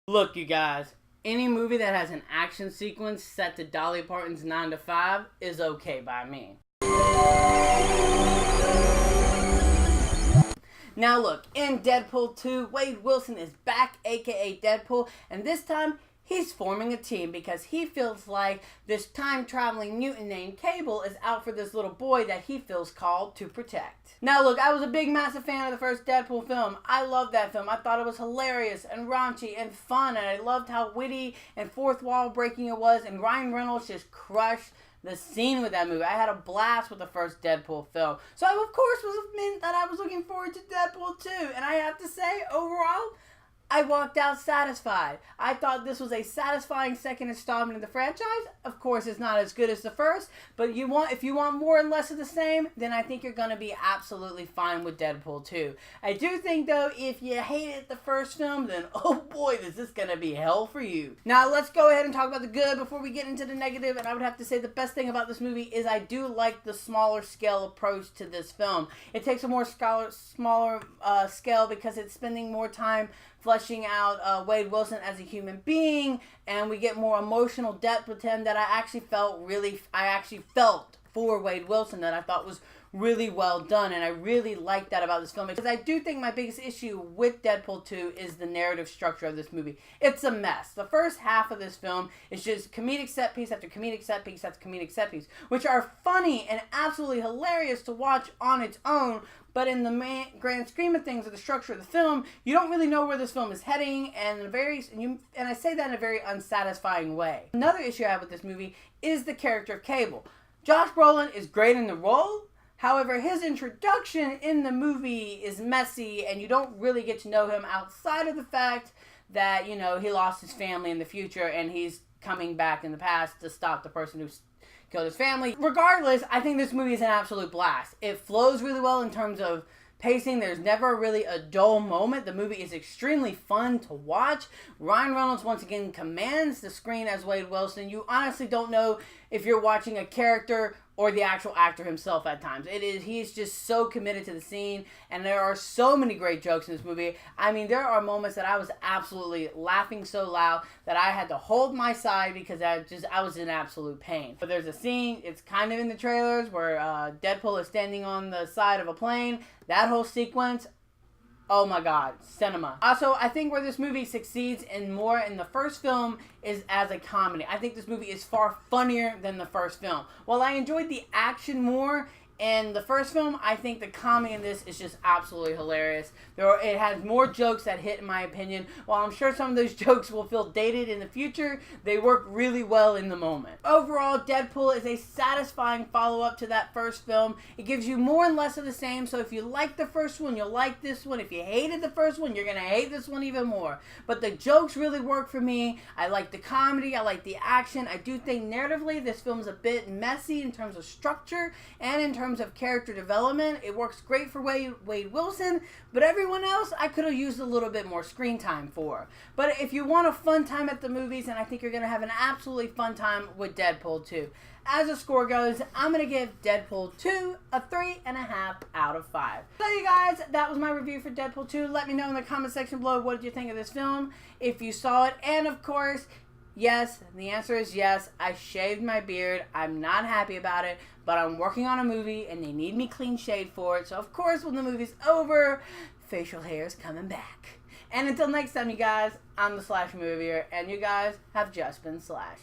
Look, you guys, any movie that has an action sequence set to Dolly Parton's 9 to 5 is okay by me. Now look, in Deadpool 2, Wade Wilson is back, aka Deadpool, and this time he's forming a team because he feels like this time-traveling mutant named Cable is out for this little boy that he feels called to protect. Now look, I was a big, massive fan of the first Deadpool film. I loved that film. I thought it was hilarious and raunchy and fun, and I loved how witty and fourth wall breaking it was, and Ryan Reynolds just crushed the scene with that movie. I had a blast with the first Deadpool film. So I, of course, meant that I was looking forward to Deadpool 2, and I have to say, overall, I walked out satisfied. I thought this was a satisfying second installment in the franchise. Of course, it's not as good as the first, but if you want more and less of the same, then I think you're going to be absolutely fine with Deadpool 2. I do think, though, if you hated the first film, then oh boy, is this going to be hell for you. Now, let's go ahead and talk about the good before we get into the negative, and I would have to say the best thing about this movie is I do like the smaller scale approach to this film. It takes a more smaller scale because it's spending more time fleshing out Wade Wilson as a human being, and we get more emotional depth with him that I actually felt for Wade Wilson that I thought was really well done, and I really like that about this film because I do think my biggest issue with Deadpool 2 is the narrative structure of this movie. It's a mess. The first half of this film is just comedic set piece after comedic set piece after comedic set piece, which are funny and absolutely hilarious to watch on its own, but in the grand scheme of things, of the structure of the film, you don't really know where this film is heading, and I say that in a very unsatisfying way. Another issue I have with this movie is the character of Cable. Josh Brolin is great in the role. However, his introduction in the movie is messy, and you don't really get to know him outside of the fact that, you know, he lost his family in the future, and he's coming back in the past to stop the person who killed his family. Regardless, I think this movie is an absolute blast. It flows really well in terms of pacing. There's never really a dull moment. The movie is extremely fun to watch. Ryan Reynolds once again commands the screen as Wade Wilson. You honestly don't know if you're watching a character or the actual actor himself at times. He's just so committed to the scene, and there are so many great jokes in this movie. I mean, there are moments that I was absolutely laughing so loud that I had to hold my side because I was in absolute pain. But there's a scene, it's kind of in the trailers, where Deadpool is standing on the side of a plane. That whole sequence, oh my god, cinema. Also, I think where this movie succeeds in the first film is as a comedy. I think this movie is far funnier than the first film. While I enjoyed the action more in the first film, I think the comedy in this is just absolutely hilarious. It has more jokes that hit, in my opinion. While I'm sure some of those jokes will feel dated in the future, they work really well in the moment. Overall, Deadpool is a satisfying follow-up to that first film. It gives you more and less of the same, so if you like the first one, you'll like this one. If you hated the first one, you're going to hate this one even more. But the jokes really work for me. I like the comedy. I like the action. I do think narratively this film's a bit messy in terms of structure and in terms of character development. It works great for Wade Wilson, but everyone else I could have used a little bit more screen time for. But if you want a fun time at the movies, and I think you're going to have an absolutely fun time with Deadpool 2. As the score goes, I'm going to give Deadpool 2 a 3.5 out of 5. So you guys, that was my review for Deadpool 2. Let me know in the comment section below what did you think of this film, if you saw it, and of course, yes, the answer is yes. I shaved my beard. I'm not happy about it, but I'm working on a movie and they need me clean shaved for it. So of course, when the movie's over, facial hair is coming back. And until next time, you guys, I'm the Slash Movier, and you guys have just been slashed.